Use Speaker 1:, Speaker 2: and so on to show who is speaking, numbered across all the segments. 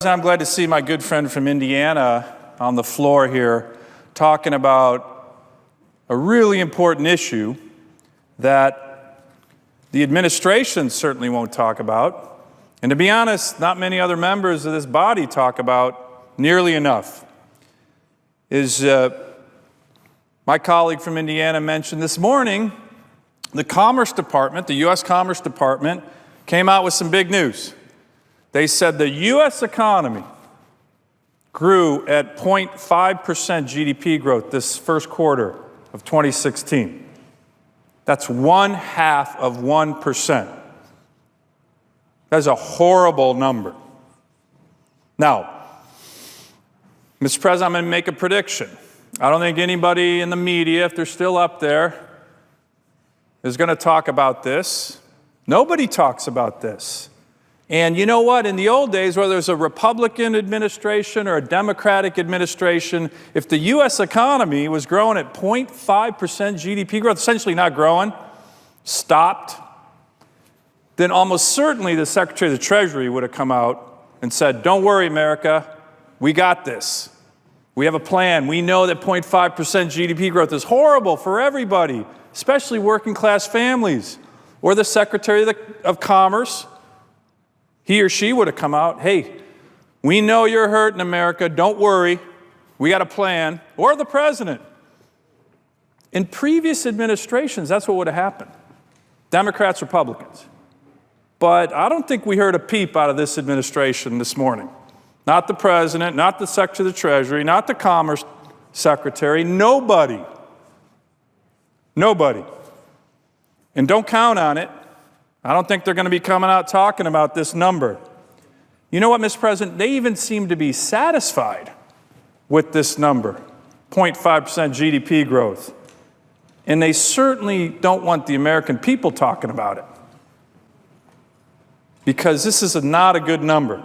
Speaker 1: I'm glad to see my good friend from Indiana on the floor here talking about a really important issue that the administration certainly won't talk about, and to be honest, not many other members of this body talk about nearly enough. My colleague from Indiana mentioned this morning, the Commerce Department, the U.S. Commerce Department, came out with some big news. They said the U.S. economy grew at 0.5% GDP growth this first quarter of 2016. That's 0.5%. That's a horrible number. Now, Mr. President, I'm going to make a prediction. I don't think anybody in the media, if they're still up there, is going to talk about this. Nobody talks about this. And you know what? In the old days, whether it's a Republican administration or a Democratic administration, if the U.S. economy was growing at 0.5% GDP growth, essentially not growing, stopped, then almost certainly the Secretary of the Treasury would have come out and said, "Don't worry, America, we got this. We have a plan. We know that 0.5% GDP growth is horrible for everybody, especially working class families." Or the Secretary of Commerce, he or she would have come out, "Hey, we know you're hurting, America. Don't worry. We got a plan." Or the president. In previous administrations, that's what would have happened. Democrats, Republicans. But I don't think we heard a peep out of this administration this morning. Not the president, not the Secretary of the Treasury, not the Commerce Secretary, nobody. Nobody. And don't count on it. I don't think they're going to be coming out talking about this number. You know what, Mr. President? They even seem to be satisfied with this number, 0.5% GDP growth. And they certainly don't want the American people talking about it, because this is not a good number.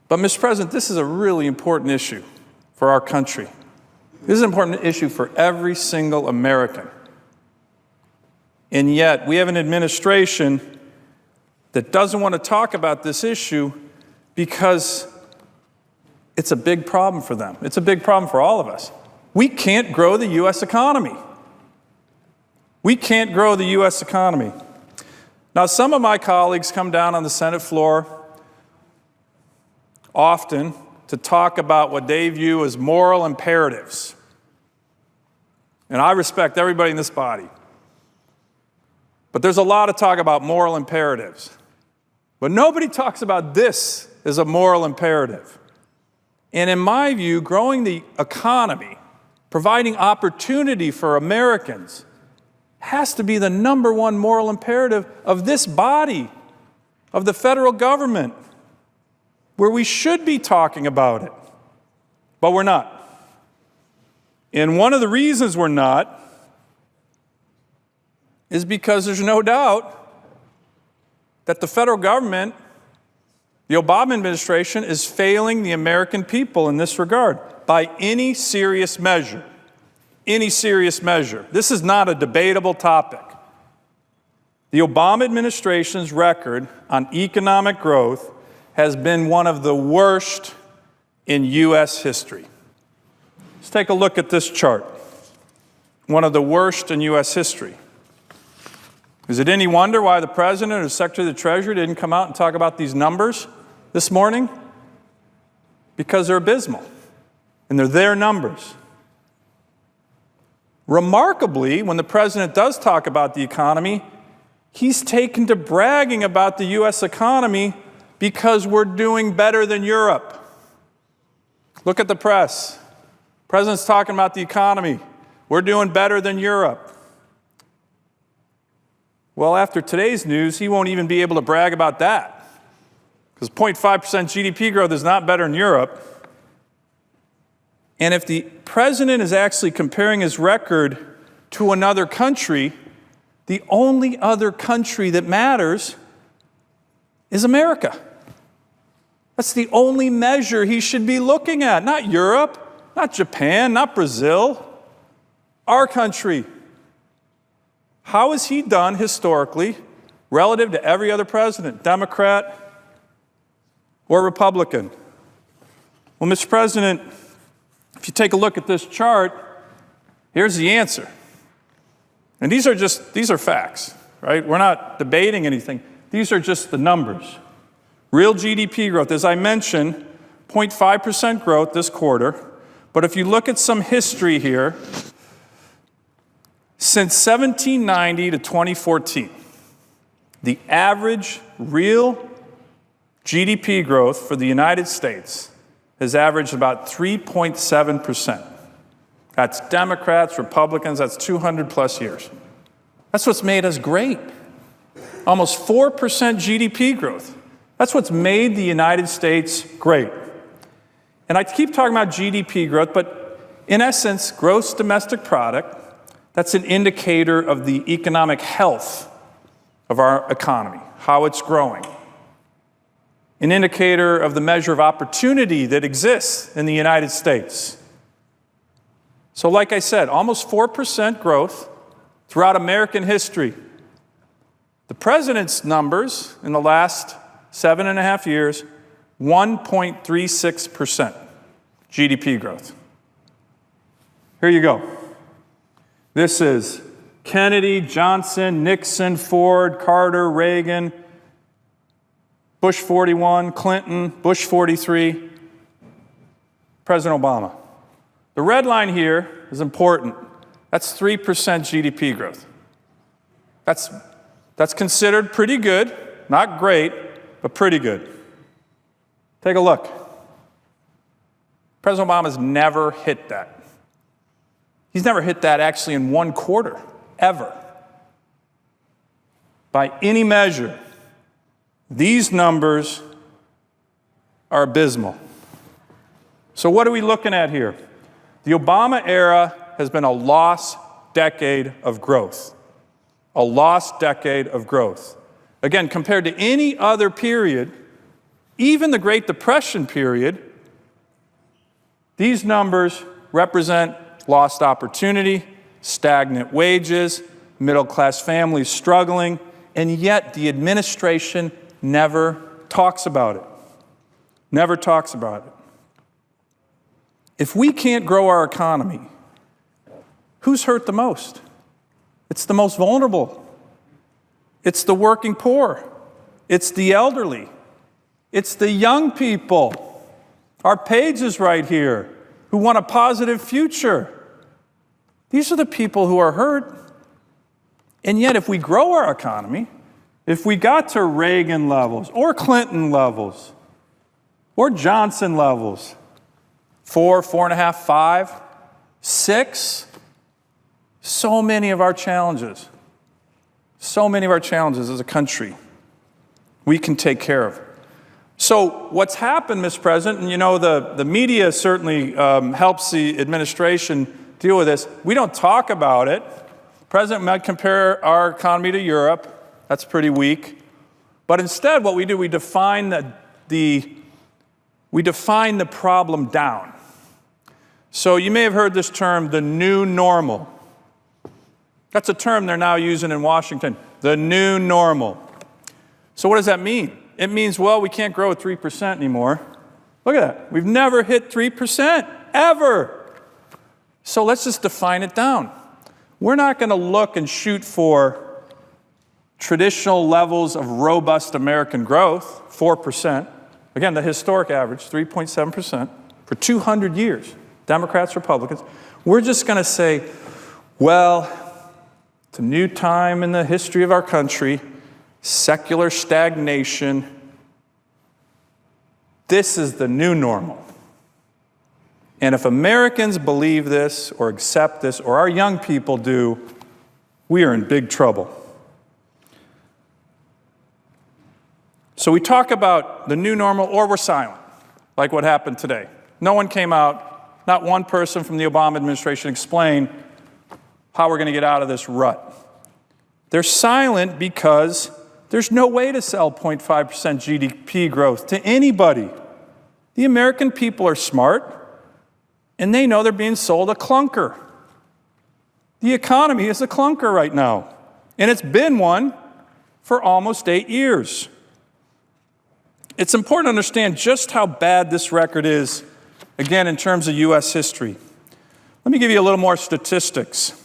Speaker 1: But, Mr. President, this is a really important issue for our country. This is an important issue for every single American. And yet, we have an administration that doesn't want to talk about this issue because it's a big problem for them. It's a big problem for all of us. We can't grow the U.S. economy. We can't grow the U.S. economy. Now, some of my colleagues come down on the Senate floor often to talk about what they view as moral imperatives. And I respect everybody in this body. But there's a lot of talk about moral imperatives. But nobody talks about this as a moral imperative. And in my view, growing the economy, providing opportunity for Americans, has to be the number one moral imperative of this body, of the federal government, where we should be talking about it. But we're not. And one of the reasons we're not is because there's no doubt that the federal government, the Obama administration, is failing the American people in this regard by any serious measure. Any serious measure. This is not a debatable topic. The Obama administration's record on economic growth has been one of the worst in U.S. history. Let's take a look at this chart. One of the worst in U.S. history. Is it any wonder why the President or the Secretary of the Treasury didn't come out and talk about these numbers this morning? Because they're abysmal, and they're their numbers. Remarkably, when the President does talk about the economy, he's taken to bragging about the U.S. economy because we're doing better than Europe. Look at the press. The President's talking about the economy. We're doing better than Europe. Well, after today's news, he won't even be able to brag about that, because 0.5% GDP growth is not better in Europe. And if the President is actually comparing his record to another country, the only other country that matters is America. That's the only measure he should be looking at. Not Europe, not Japan, not Brazil. Our country. How has he done historically relative to every other president, Democrat or Republican? Well, Mr. President, if you take a look at this chart, here's the answer. And these are facts, right? We're not debating anything. These are just the numbers. Real GDP growth, as I mentioned, 0.5% growth this quarter. But if you look at some history here, since 1790 to 2014, the average real GDP growth for the United States has averaged about 3.7%. That's Democrats, Republicans, that's 200 plus years. That's what's made us great. Almost 4% GDP growth. That's what's made the United States great. And I keep talking about GDP growth, but in essence, gross domestic product, that's an indicator of the economic health of our economy, how it's growing. An indicator of the measure of opportunity that exists in the United States. So like I said, almost 4% growth throughout American history. The president's numbers in the last 7.5 years, 1.36% GDP growth. Here you go. This is Kennedy, Johnson, Nixon, Ford, Carter, Reagan, Bush 41, Clinton, Bush 43, President Obama. The red line here is important. That's 3% GDP growth. That's considered pretty good, not great, but pretty good. Take a look. President Obama's never hit that. He's never hit that actually in one quarter, ever. By any measure, these numbers are abysmal. So what are we looking at here? The Obama era has been a lost decade of growth. A lost decade of growth. Again, compared to any other period, even the Great Depression period, these numbers represent lost opportunity, stagnant wages, middle-class families struggling, and yet the administration never talks about it. Never talks about it. If we can't grow our economy, who's hurt the most? It's the most vulnerable. It's the working poor. It's the elderly. It's the young people. Our page is right here, who want a positive future. These are the people who are hurt. And yet, if we grow our economy, if we got to Reagan levels, or Clinton levels, or Johnson levels, 4, 4.5, 5, 6, so many of our challenges as a country, we can take care of. So what's happened, Mr. President, and you know the media certainly helps the administration deal with this. We don't talk about it. The President might compare our economy to Europe. That's pretty weak. But instead, what we do, we define the problem down. So you may have heard this term, the new normal. That's a term they're now using in Washington, the new normal. So what does that mean? It means, well, we can't grow at 3% anymore. Look at that. We've never hit 3%, ever. So let's just define it down. We're not going to look and shoot for traditional levels of robust American growth, 4%. Again, the historic average, 3.7%, for 200 years, Democrats, Republicans. We're just going to say, well, it's a new time in the history of our country, secular stagnation. This is the new normal. And if Americans believe this or accept this, or our young people do, we are in big trouble. So we talk about the new normal, or we're silent, like what happened today. No one came out, not one person from the Obama administration explained how we're going to get out of this rut. They're silent because there's no way to sell 0.5% GDP growth to anybody. The American people are smart, and they know they're being sold a clunker. The economy is a clunker right now, and it's been one for almost 8 years. It's important to understand just how bad this record is, again, in terms of U.S. history. Let me give you a little more statistics.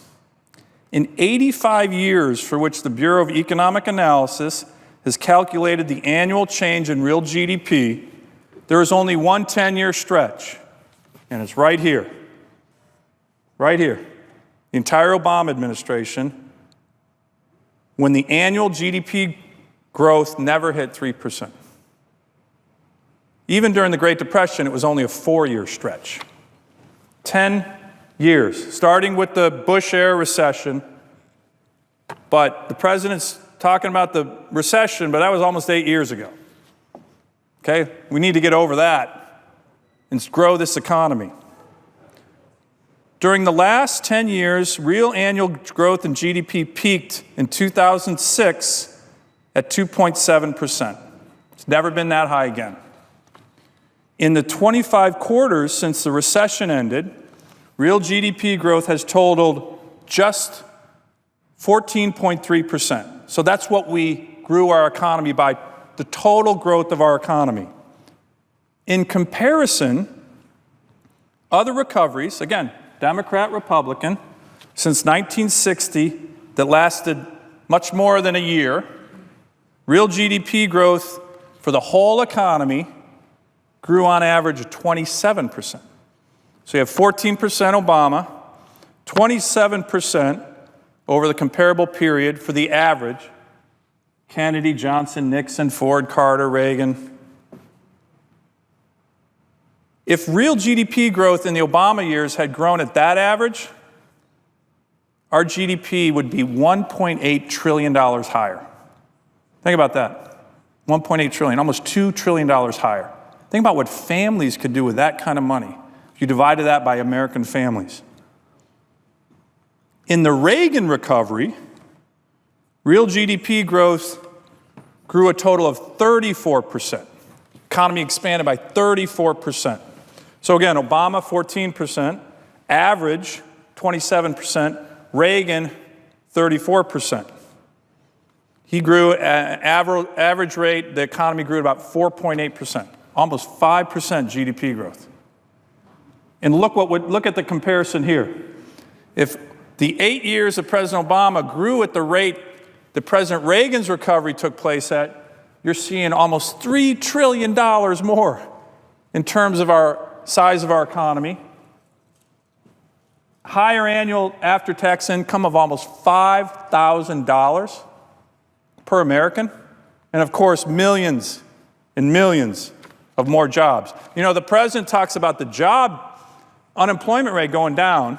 Speaker 1: In 85 years for which the Bureau of Economic Analysis has calculated the annual change in real GDP, there is only one 10-year stretch, and it's right here. Right here. The entire Obama administration, when the annual GDP growth never hit 3%. Even during the Great Depression, it was only a 4-year stretch. 10 years, starting with the Bush-era recession. But the president's talking about the recession, but that was almost 8 years ago. Okay? We need to get over that and grow this economy. During the last 10 years, real annual growth in GDP peaked in 2006 at 2.7%. It's never been that high again. In the 25 quarters since the recession ended, real GDP growth has totaled just 14.3%. So that's what we grew our economy by, the total growth of our economy. In comparison, other recoveries, again, Democrat, Republican, since 1960 that lasted much more than a year, real GDP growth for the whole economy grew on average at 27%. So you have 14% Obama, 27% over the comparable period for the average, Kennedy, Johnson, Nixon, Ford, Carter, Reagan. If real GDP growth in the Obama years had grown at that average, our GDP would be $1.8 trillion higher. Think about that. 1.8 trillion, almost $2 trillion higher. Think about what families could do with that kind of money if you divided that by American families. In the Reagan recovery, real GDP growth grew a total of 34%. Economy expanded by 34%. So again, Obama 14%, average 27%, Reagan 34%. He grew at average rate, the economy grew at about 4.8%. Almost 5% GDP growth. And look at the comparison here. If the 8 years of President Obama grew at the rate that President Reagan's recovery took place at, you're seeing almost $3 trillion more in terms of our size of our economy. Higher annual after-tax income of almost $5,000 per American. And of course, millions and millions of more jobs. You know, the president talks about the unemployment rate going down,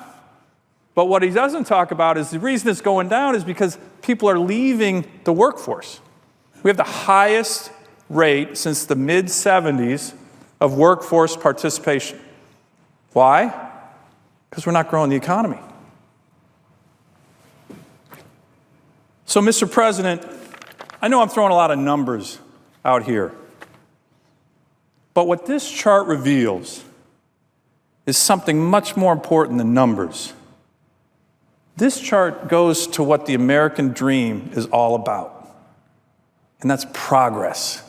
Speaker 1: but what he doesn't talk about is the reason it's going down is because people are leaving the workforce. We have the highest rate since the mid-70s of workforce participation. Why? Because we're not growing the economy. So, Mr. President, I know I'm throwing a lot of numbers out here. But what this chart reveals is something much more important than numbers. This chart goes to what the American dream is all about, and that's progress.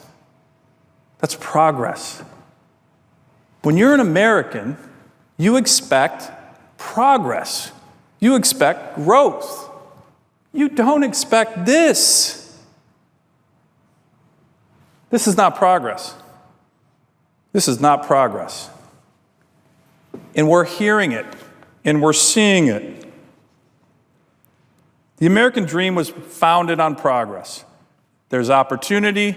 Speaker 1: That's progress. When you're an American, you expect progress. You expect growth. You don't expect this. This is not progress. This is not progress. And we're hearing it, and we're seeing it. The American dream was founded on progress. There's opportunity.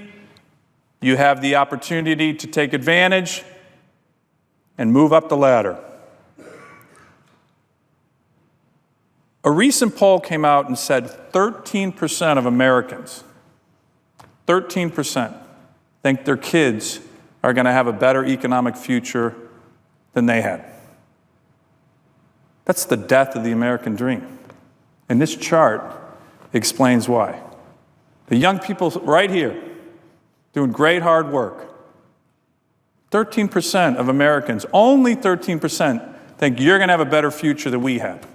Speaker 1: You have the opportunity to take advantage and move up the ladder. A recent poll came out and said 13% of Americans, 13%, think their kids are going to have a better economic future than they had. That's the death of the American dream. And this chart explains why. The young people right here doing great hard work. 13% of Americans, only 13%, think you're going to have a better future than we have.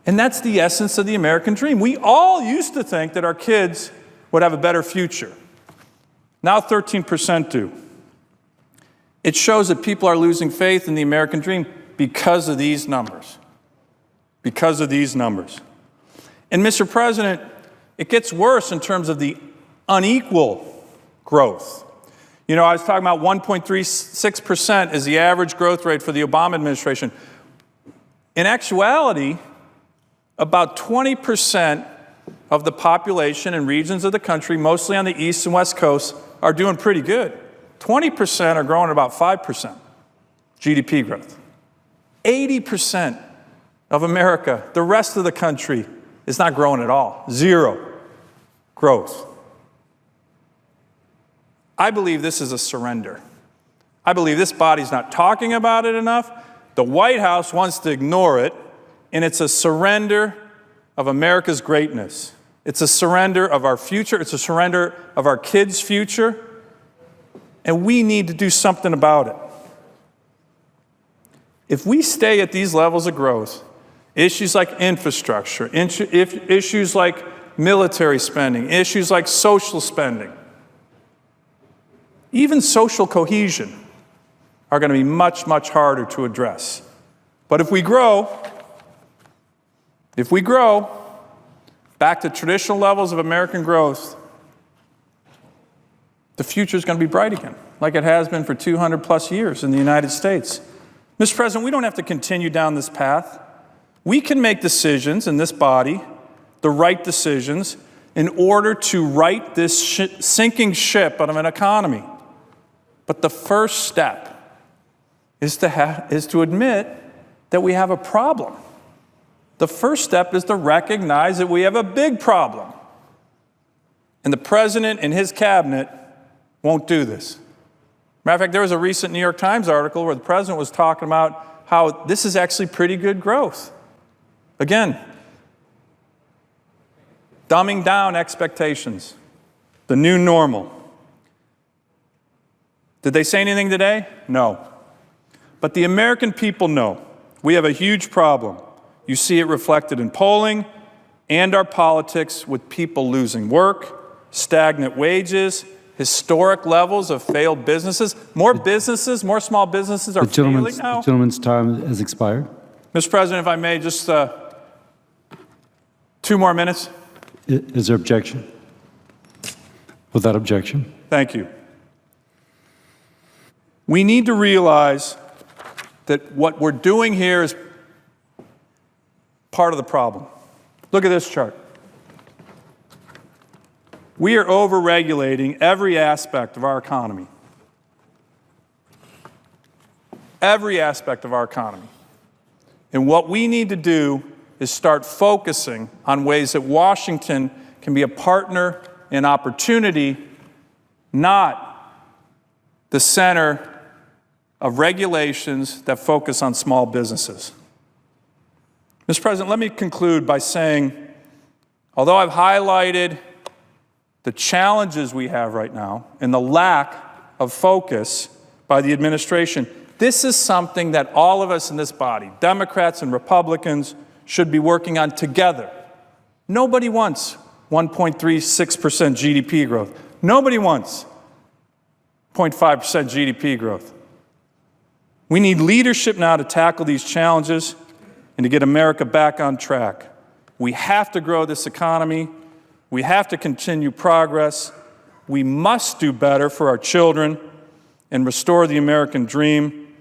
Speaker 1: And that's the essence of the American dream. We all used to think that our kids would have a better future. Now 13% do. It shows that people are losing faith in the American dream because of these numbers. Because of these numbers. And Mr. President, it gets worse in terms of the unequal growth. You know, I was talking about 1.36% is the average growth rate for the Obama administration. In actuality, about 20% of the population in regions of the country, mostly on the East and West Coast, are doing pretty good. 20% are growing at about 5% GDP growth. 80% of America, the rest of the country, is not growing at all. Zero growth. I believe this is a surrender. I believe this body's not talking about it enough. The White House wants to ignore it, and it's a surrender of America's greatness. It's a surrender of our future. It's a surrender of our kids' future. And we need to do something about it. If we stay at these levels of growth, issues like infrastructure, issues like military spending, issues like social spending, even social cohesion are going to be much, much harder to address. But if we grow back to traditional levels of American growth, the future is going to be bright again, like it has been for 200 plus years in the United States. Mr. President, we don't have to continue down this path. We can make decisions in this body, the right decisions, in order to right this sinking ship of an economy. But the first step is to admit that we have a problem. The first step is to recognize that we have a big problem. And the president and his cabinet won't do this. Matter of fact, there was a recent New York Times article where the president was talking about how this is actually pretty good growth. Again, dumbing down expectations, the new normal. Did they say anything today? No. But the American people know we have a huge problem. You see it reflected in polling and our politics, with people losing work, stagnant wages, historic levels of failed businesses. More small businesses are failing now.
Speaker 2: The gentleman's time has expired.
Speaker 1: Mr. President, if I may, just 2 more minutes.
Speaker 2: Is there objection? Without objection.
Speaker 1: Thank you. We need to realize that what we're doing here is part of the problem. Look at this chart. We are overregulating every aspect of our economy. Every aspect of our economy. And what we need to do is start focusing on ways that Washington can be a partner in opportunity, not the center of regulations that focus on small businesses. Mr. President, let me conclude by saying, although I've highlighted the challenges we have right now and the lack of focus by the administration, this is something that all of us in this body, Democrats and Republicans, should be working on together. Nobody wants 1.36% GDP growth. Nobody wants 0.5% GDP growth. We need leadership now to tackle these challenges and to get America back on track. We have to grow this economy. We have to continue progress. We must do better for our children and restore the American dream.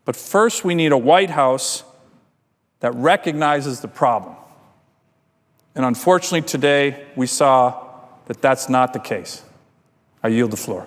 Speaker 1: But first, we need a White House that recognizes the problem. And unfortunately, today, we saw that that's not the case. I yield the floor.